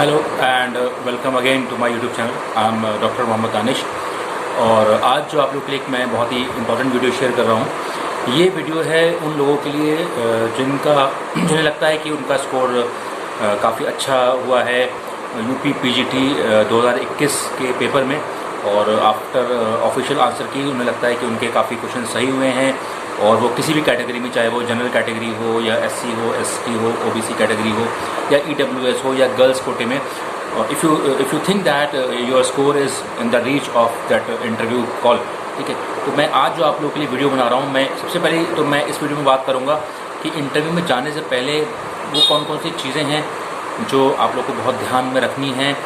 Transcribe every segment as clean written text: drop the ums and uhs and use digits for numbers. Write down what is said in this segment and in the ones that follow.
Hello and welcome again to my YouTube channel. I am doctor Mohammad Danish. और आज जो आप लोग के लिए मैं बहुत ही इंपॉर्टेंट वीडियो शेयर कर रहा हूँ। ये वीडियो है उन लोगों के लिए जिन्हें लगता है कि उनका स्कोर काफ़ी अच्छा हुआ है यूपी पीजीटी 2021 के पेपर में, और आफ्टर ऑफिशियल आंसर की उन्हें लगता है कि उनके काफ़ी क्वेश्चन सही हुए हैं, और वो किसी भी कैटेगरी में, चाहे वो जनरल कैटेगरी हो या एससी हो, एसटी हो, ओबीसी कैटेगरी हो या ईडब्ल्यूएस हो या गर्ल्स कोटे में, if you think that your score is in the reach of that interview call, ठीक है। तो मैं आज जो आप लोगों के लिए वीडियो बना रहा हूँ, मैं सबसे पहले तो मैं इस वीडियो में बात करूँगा कि इंटरव्यू में जाने से पहले वो कौन कौन सी चीज़ें हैं जो आप लोग को बहुत ध्यान में रखनी हैं,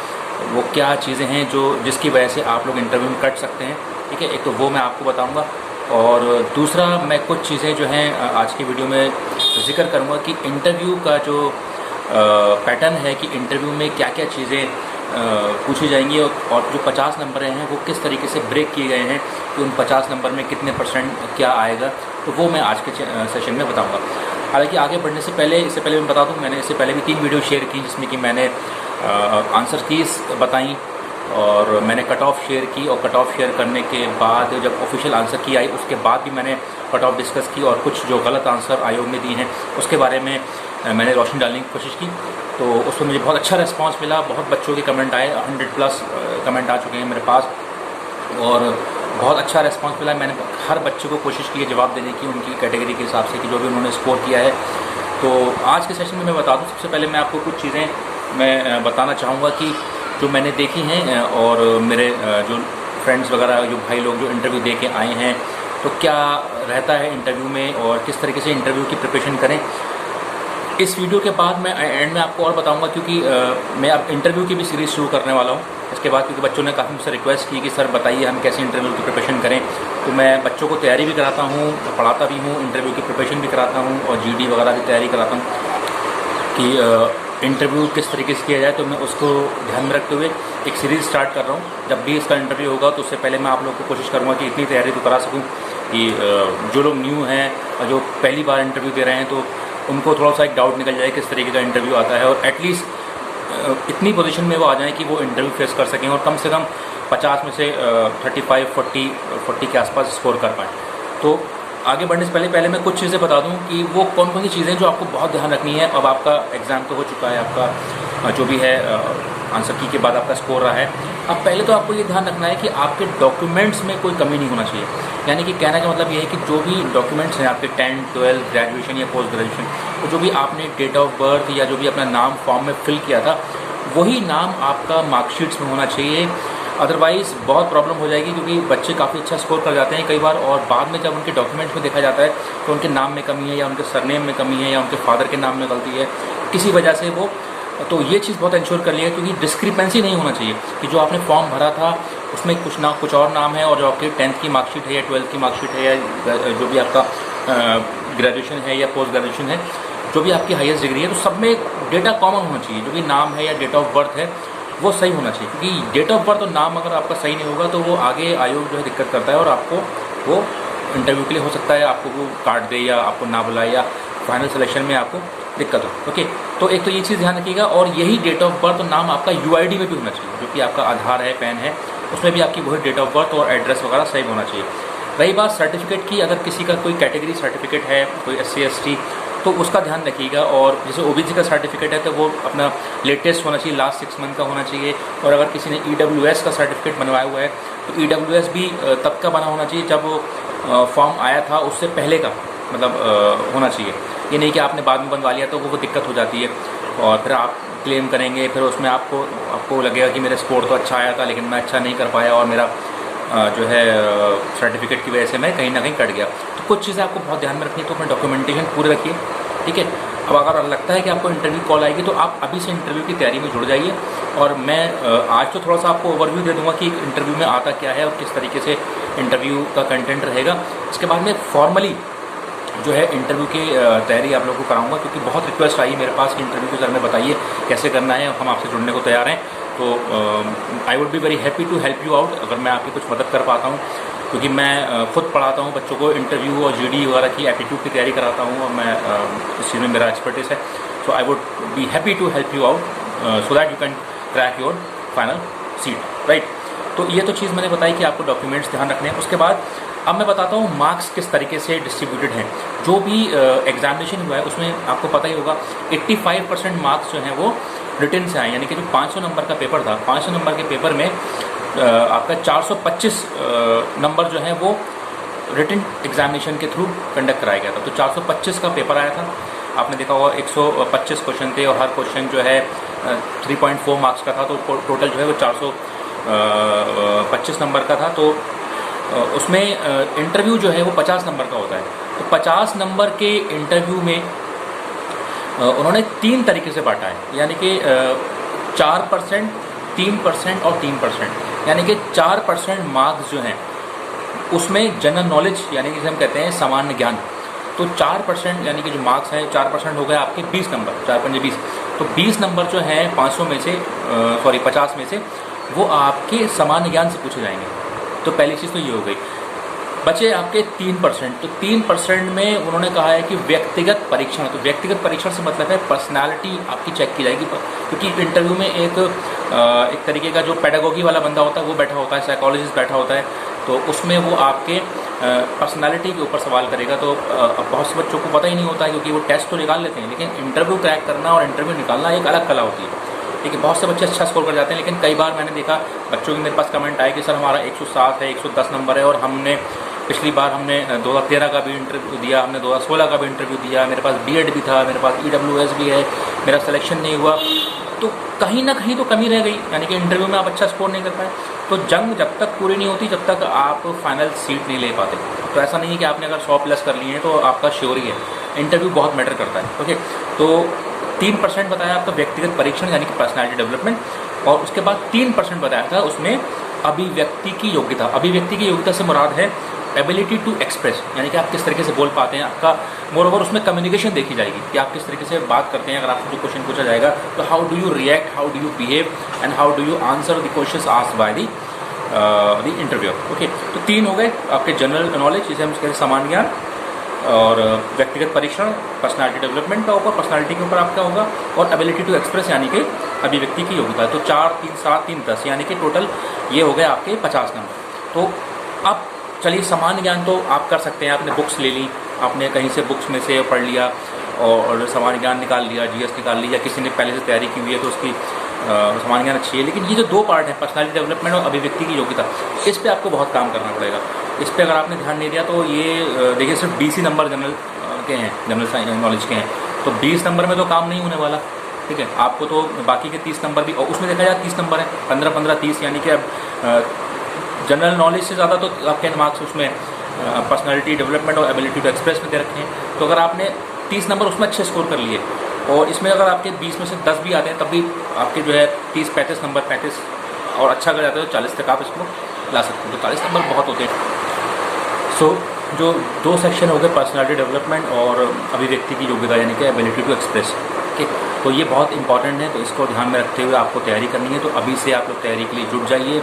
वो क्या चीज़ें हैं जिसकी वजह से आप लोग इंटरव्यू में कट सकते हैं, ठीक है। एक तो वो मैं आपको बताऊंगा, और दूसरा मैं कुछ चीज़ें जो हैं आज की वीडियो में जिक्र करूंगा कि इंटरव्यू का जो पैटर्न है कि इंटरव्यू में क्या क्या चीज़ें पूछी जाएंगी, और जो 50 नंबर हैं वो किस तरीके से ब्रेक किए गए हैं कि उन 50 नंबर में कितने परसेंट क्या आएगा, तो वो मैं आज के सेशन में बताऊँगा। हालांकि आगे बढ़ने से पहले, इससे पहले मैं बता दूँ, मैंने इससे पहले भी 3 वीडियो शेयर की जिसमें कि मैंने आंसर कीज़ बताई और मैंने कट ऑफ शेयर की, और कट ऑफ शेयर करने के बाद जब ऑफिशियल आंसर की आई उसके बाद भी मैंने कट ऑफ डिस्कस की, और कुछ जो गलत आंसर आयोग ने दिए हैं उसके बारे में मैंने रोशनी डालने की कोशिश की। तो उसमें मुझे बहुत अच्छा रिस्पांस मिला, बहुत बच्चों के कमेंट आए, 100+ कमेंट आ चुके हैं मेरे पास, और बहुत अच्छा रिस्पांस मिला। मैंने हर बच्चे को कोशिश की है जवाब देने की उनकी कैटेगरी के हिसाब से कि जो भी उन्होंने स्कोर किया है। तो आज के सेशन में मैं बता दूँ, सबसे पहले मैं आपको कुछ चीज़ें मैं बताना चाहूँगा कि जो मैंने देखी हैं, और मेरे जो फ्रेंड्स वगैरह, जो भाई लोग जो इंटरव्यू दे के आए हैं, तो क्या रहता है इंटरव्यू में और किस तरीके से इंटरव्यू की प्रिपरेशन करें। इस वीडियो के बाद मैं एंड में आपको और बताऊंगा, क्योंकि मैं अब इंटरव्यू की भी सीरीज़ शुरू करने वाला हूं इसके बाद, क्योंकि बच्चों ने काफ़ी मुझसे रिक्वेस्ट की कि सर बताइए हम कैसे इंटरव्यू की प्रिपरेशन करें। तो मैं बच्चों को तैयारी भी कराता हूँ, पढ़ाता भी हूँ, इंटरव्यू की प्रिपरेशन भी कराता हूँ, और जीडी वगैरह भी तैयारी कराता हूँ कि इंटरव्यू किस तरीके से किया जाए। तो मैं उसको ध्यान में रखते हुए एक सीरीज़ स्टार्ट कर रहा हूँ। जब भी इसका इंटरव्यू होगा तो उससे पहले मैं आप लोगों को कोशिश करूँगा कि इतनी तैयारी तो करा सकूँ कि जो लोग न्यू हैं और जो पहली बार इंटरव्यू दे रहे हैं तो उनको थोड़ा सा एक डाउट निकल जाए किस तरीके का इंटरव्यू आता है, और एटलीस्ट इतनी पोजीशन में वो आ जाएं कि वो इंटरव्यू फेस कर सकें और कम से कम 50 में से 35-40 के आसपास स्कोर कर पाएँ। तो आगे बढ़ने से पहले मैं कुछ चीज़ें बता दूं कि वो कौन कौन सी चीज़ें जो आपको बहुत ध्यान रखनी है। अब आपका एग्ज़ाम तो हो चुका है, आपका जो भी है आंसर की के बाद आपका स्कोर रहा है। अब पहले तो आपको ये ध्यान रखना है कि आपके डॉक्यूमेंट्स में कोई कमी नहीं होना चाहिए। यानी कि कहने का मतलब ये है कि जो भी डॉक्यूमेंट्स हैं आपके 10, 12, ग्रेजुएशन या पोस्ट ग्रेजुएशन, तो जो भी आपने डेट ऑफ बर्थ या जो भी अपना नाम फॉर्म में फिल किया था वही नाम आपका मार्कशीट्स में होना चाहिए। अदरवाइज़ बहुत प्रॉब्लम हो जाएगी, क्योंकि बच्चे काफ़ी अच्छा स्कोर कर जाते हैं कई बार, और बाद में जब उनके डॉक्यूमेंट्स में देखा जाता है तो उनके नाम में कमी है, या उनके सरनेम में कमी है, या उनके फादर के नाम में गलती है, किसी वजह से वो, तो ये चीज़ बहुत इंश्योर कर लिया, क्योंकि डिस्क्रिपेंसी नहीं होना चाहिए कि जो आपने फॉर्म भरा था उसमें कुछ और नाम है, और जो आपकी 10th की मार्कशीट है या 12th की मार्कशीट है या जो भी आपका ग्रेजुएशन है या पोस्ट ग्रेजुएशन है, जो भी आपकी हाईएस्ट डिग्री है, तो सब में डेटा कॉमन होना चाहिए। जो भी नाम है या डेट ऑफ बर्थ है वो सही होना चाहिए, क्योंकि डेट ऑफ बर्थ और नाम अगर आपका सही नहीं होगा तो वो आगे आयोग जो है दिक्कत करता है, और आपको वो इंटरव्यू के लिए हो सकता है आपको वो काट दे या आपको ना बुलाए या फाइनल सिलेक्शन में आपको दिक्कत हो। ओके, तो एक तो ये चीज़ ध्यान रखिएगा, और यही डेट ऑफ बर्थ और नाम आपका यूआईडी में भी होना चाहिए, जो कि आपका आधार है, पैन है, उसमें भी आपकी वही डेट ऑफ बर्थ और एड्रेस वगैरह सही होना चाहिए। रही बात सर्टिफिकेट की, अगर किसी का कोई कैटेगरी सर्टिफिकेट है, कोई SC ST, तो उसका ध्यान रखिएगा। और जैसे OBC का सर्टिफिकेट है तो वो अपना लेटेस्ट होना चाहिए, लास्ट 6 मंथ का होना चाहिए। और अगर किसी ने EWS का सर्टिफिकेट बनवाया हुआ है तो EWS भी तब का बना होना चाहिए जब वो फॉर्म आया था उससे पहले का, मतलब होना चाहिए। ये नहीं कि आपने बाद में बनवा लिया तो वो दिक्कत हो जाती है, और फिर आप क्लेम करेंगे, फिर उसमें आपको लगेगा कि मेरा स्कोर तो अच्छा आया था लेकिन मैं अच्छा नहीं कर पाया, और मेरा जो है सर्टिफिकेट की वजह से मैं कहीं ना कहीं कट गया। तो कुछ चीज़ें आपको बहुत ध्यान में रखनी है, तो अपना डॉक्यूमेंटेशन पूरे रखिए, ठीक है। अब अगर लगता है कि आपको इंटरव्यू कॉल आएगी तो आप अभी से इंटरव्यू की तैयारी में जुड़ जाइए। और मैं आज तो थोड़ा सा आपको ओवरव्यू दे दूंगा कि इंटरव्यू में आता क्या है और किस तरीके से इंटरव्यू का कंटेंट रहेगा। इसके बाद में फॉर्मली जो है इंटरव्यू की तैयारी आप लोगों को कराऊंगा, क्योंकि बहुत रिक्वेस्ट आई मेरे पास कि इंटरव्यू के सर में बताइए कैसे करना है, हम आपसे जुड़ने को तैयार हैं। तो I would be very happy to help you out, अगर मैं आपकी कुछ मदद कर पाता हूँ, क्योंकि मैं खुद पढ़ाता हूँ बच्चों को, इंटरव्यू और GD वगैरह की एप्टीट्यूड की तैयारी कराता हूँ, और मैं इस चीज़ में मेरा एक्सपर्टीज़ है। So I would be happy to help you out so that you can crack your final seat, right. तो ये तो चीज़ मैंने बताई कि आपको डॉक्यूमेंट्स ध्यान रखने हैं। उसके बाद अब मैं बताता हूँ मार्क्स किस तरीके से डिस्ट्रीब्यूटेड हैं। जो भी एग्जामिनेशन हुआ है उसमें आपको पता ही होगा 85% मार्क्स जो हैं वो रिटन से आए, यानी कि जो 500 नंबर का पेपर था, 500 नंबर के पेपर में आपका 425 नंबर जो है वो रिटन एग्जामिनेशन के थ्रू कंडक्ट कराया गया था। तो 425 का पेपर आया था, आपने देखा होगा 125 क्वेश्चन थे और हर क्वेश्चन जो है 3.4 मार्क्स का था, तो टोटल जो है वो 425 नंबर का था। तो उसमें इंटरव्यू जो है वो 50 नंबर का होता है। तो 50 नंबर के इंटरव्यू में उन्होंने 3 तरीके से बांटा है, यानी कि 4%, 3% और 3%, यानी कि 4% मार्क्स जो हैं उसमें जनरल नॉलेज, यानी कि जिसे हम कहते हैं सामान्य ज्ञान। तो 4% यानी कि जो मार्क्स हैं 4% हो गए आपके 20 नंबर, 4×5 20। तो 20 नंबर जो हैं 500 में से 50 में से वो आपके सामान्य ज्ञान से पूछे जाएंगे। तो पहली चीज़ तो ये हो गई। बचे आपके 3%। तो 3% में उन्होंने कहा है कि व्यक्तिगत परीक्षण। तो व्यक्तिगत परीक्षण से मतलब है पर्सनालिटी आपकी चेक की जाएगी, क्योंकि इंटरव्यू में एक तरीके का जो पेडागोगी वाला बंदा होता है वो बैठा होता है, साइकोलॉजिस्ट बैठा होता है, तो उसमें वो आपके पर्सनालिटी के ऊपर सवाल करेगा। तो बहुत से बच्चों को पता ही नहीं होता है, क्योंकि वो टेस्ट तो निकाल लेते हैं, लेकिन इंटरव्यू क्रैक करना और इंटरव्यू निकालना एक अलग कला होती है। देखिए बहुत से बच्चे अच्छा स्कोर कर जाते हैं, लेकिन कई बार मैंने देखा बच्चों के मेरे पास कमेंट आए कि सर हमारा 107 है, 110 नंबर है, और हमने पिछली बार हमने 2013 का भी इंटरव्यू दिया, हमने 2016 का भी इंटरव्यू दिया, मेरे पास बीएड भी था, मेरे पास EWS भी है, मेरा सिलेक्शन नहीं हुआ। तो कहीं ना कहीं तो कमी रह गई, यानी कि इंटरव्यू में आप अच्छा स्कोर नहीं कर पाए। तो जंग जब तक पूरी नहीं होती जब तक आप फाइनल सीट नहीं ले पाते। तो ऐसा नहीं है कि आपने अगर 100+ कर लिए हैं तो आपका श्योर ही है, इंटरव्यू बहुत मैटर करता है। ओके, तो 3% बताया आपका व्यक्तिगत परीक्षण यानी कि पर्सनैलिटी डेवलपमेंट, और उसके बाद 3% बताया था उसमें अभिव्यक्ति की योग्यता। अभिव्यक्ति की योग्यता से मुराद है एबिलिटी टू एक्सप्रेस, यानी कि आप किस तरीके से बोल पाते हैं, आपका मोरओवर उसमें कम्युनिकेशन देखी जाएगी कि आप किस तरीके से बात करते हैं। अगर आपसे जो क्वेश्चन पूछा जाएगा तो how do you react, how do you behave and how do you answer the questions asked by the interview. Okay, तो 3 हो गए आपके जनरल नॉलेज, जिसे हम कहते हैं सामान्य ज्ञान, और व्यक्तिगत परीक्षण पर्सनालिटी डेवलपमेंट का ऊपर, पर्सनालिटी के ऊपर आपका होगा, और एबिलिटी टू एक्सप्रेस यानी कि अभिव्यक्ति की योग्यता। तो 4, 3, 7, 3, 10 यानी कि टोटल ये हो गए आपके 50 नंबर। तो अब चलिए सामान्य ज्ञान तो आप कर सकते हैं, आपने बुक्स ले ली, आपने कहीं से बुक्स में से पढ़ लिया और सामान्य ज्ञान निकाल लिया, GS निकाल लिया, किसी ने पहले से तैयारी की हुई है तो उसकी सामान्य ज्ञान अच्छी है। लेकिन ये जो 2 पार्ट हैं पर्सनालिटी डेवलपमेंट और अभिव्यक्ति की योग्यता, इस पर आपको बहुत काम करना पड़ेगा। इस पर अगर आपने ध्यान नहीं दिया तो ये देखिए सिर्फ 20 नंबर जनरल के हैं, जनरल नॉलेज के हैं, तो 20 नंबर में तो काम नहीं होने वाला। ठीक है, आपको तो बाकी के 30 नंबर भी, और उसमें देखा जाए 30 नंबर है, 15-15, 30, यानी कि अब जनरल नॉलेज से ज़्यादा तो आपके मार्क्स उसमें पर्सनालिटी डेवलपमेंट और एबिलिटी टू एक्सप्रेस में दे रखे हैं। तो अगर आपने 30 नंबर उसमें अच्छे स्कोर कर लिए और इसमें अगर आपके 20 में से 10 भी आते हैं तब भी आपके जो है 30-35 नंबर, 35 और अच्छा कर जाते हैं तो 40 तक आप इसको ला सकते हैं। तो 40 नंबर बहुत होते हैं। सो जो 2 सेक्शन हो गए पर्सनालिटी डेवलपमेंट और अभिव्यक्ति की योग्यता यानी कि एबिलिटी टू एक्सप्रेस। ओके, तो ये बहुत इंपॉर्टेंट है, तो इसको ध्यान में रखते हुए आपको तैयारी करनी है। तो अभी से आप लोग तैयारी के लिए जुट जाइए।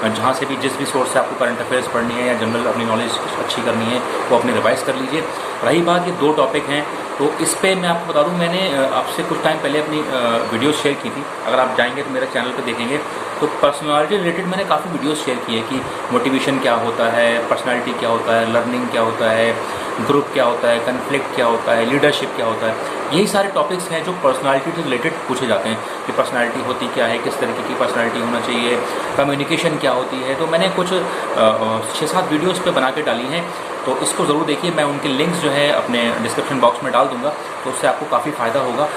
जहाँ से भी जिस भी सोर्स से आपको करंट अफेयर्स पढ़नी है या जनरल अपनी नॉलेज अच्छी करनी है वो अपनी रिवाइज कर लीजिए। रही बात ये 2 टॉपिक हैं, तो इस पे मैं आपको बता दूं, मैंने आपसे कुछ टाइम पहले अपनी वीडियोस शेयर की थी। अगर आप जाएंगे तो मेरे चैनल पे देखेंगे तो पर्सनालिटी रिलेटेड मैंने काफ़ी वीडियोस शेयर की है कि मोटिवेशन क्या होता है, पर्सनालिटी क्या होता है, लर्निंग क्या होता है, ग्रुप क्या होता है, कन्फ्लिक्ट क्या होता है, लीडरशिप क्या होता है। यही सारे टॉपिक्स हैं जो पर्सनालिटी से रिलेटेड पूछे जाते हैं कि पर्सनालिटी होती क्या है, किस तरीके की पर्सनालिटी होना चाहिए, कम्युनिकेशन क्या होती है। तो मैंने कुछ 6-7 वीडियोस पे बना के डाली हैं, तो इसको ज़रूर देखिए। मैं उनके लिंक्स जो है अपने डिस्क्रिप्शन बॉक्स में डाल दूँगा, तो उससे आपको काफ़ी फ़ायदा होगा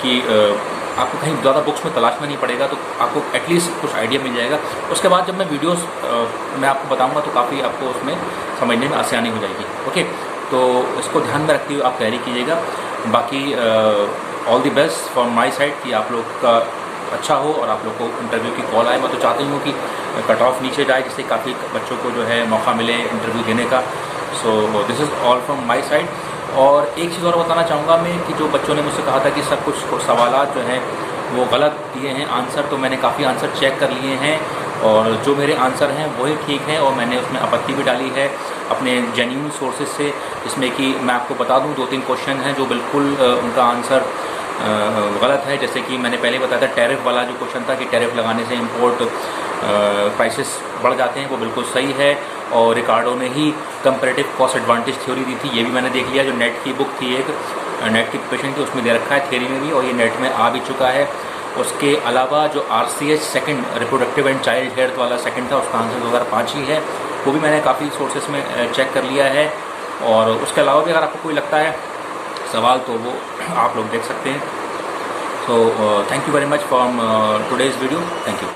कि आपको कहीं ज़्यादा बुक्स में तलाशना नहीं पड़ेगा, तो आपको एटलीस्ट कुछ आइडिया मिल जाएगा। उसके बाद जब मैं वीडियोस मैं आपको बताऊंगा तो काफ़ी आपको उसमें समझने में आसानी हो जाएगी। ओके, तो इसको ध्यान में रखते हुए आप तैयारी कीजिएगा। बाकी all the best from my side कि आप लोग का अच्छा हो और आप लोग को इंटरव्यू की कॉल आए। मैं तो चाहती हूँ कि कट ऑफ नीचे जाए, जिससे काफ़ी बच्चों को जो है मौका मिले इंटरव्यू देने का। So this is all from my side. और एक चीज़ और बताना चाहूँगा मैं कि जो बच्चों ने मुझसे कहा था कि सब कुछ सवालात जो हैं वो गलत दिए हैं आंसर, तो मैंने काफ़ी आंसर चेक कर लिए हैं और जो मेरे आंसर हैं वही ठीक हैं, और मैंने उसमें आपत्ति भी डाली है अपने जेन्युइन सोर्सेज से, जिसमें कि मैं आपको बता दूं 2-3 क्वेश्चन हैं जो बिल्कुल उनका आंसर गलत है। जैसे कि मैंने पहले बताया था टैरिफ वाला जो क्वेश्चन था कि टैरिफ लगाने से इंपोर्ट प्राइसेस बढ़ जाते हैं, वो बिल्कुल सही है। और रिकार्डो ने ही कंपैरेटिव कॉस्ट एडवांटेज थ्योरी दी थी, ये भी मैंने देख लिया। जो नेट की बुक थी, एक नेट की प्रिपरेशन की, उसमें दे रखा है थ्योरी में भी, और ये नेट में आ भी चुका है। उसके अलावा जो RCH second reproductive and child health वाला सेकंड था, उसका आंसर 2005 ही है, वो भी मैंने काफ़ी सोर्सेस में चेक कर लिया है। और उसके अलावा भी अगर आपको कोई लगता है सवाल तो वो आप लोग देख सकते हैं। So thank you very much for today's video. Thank you.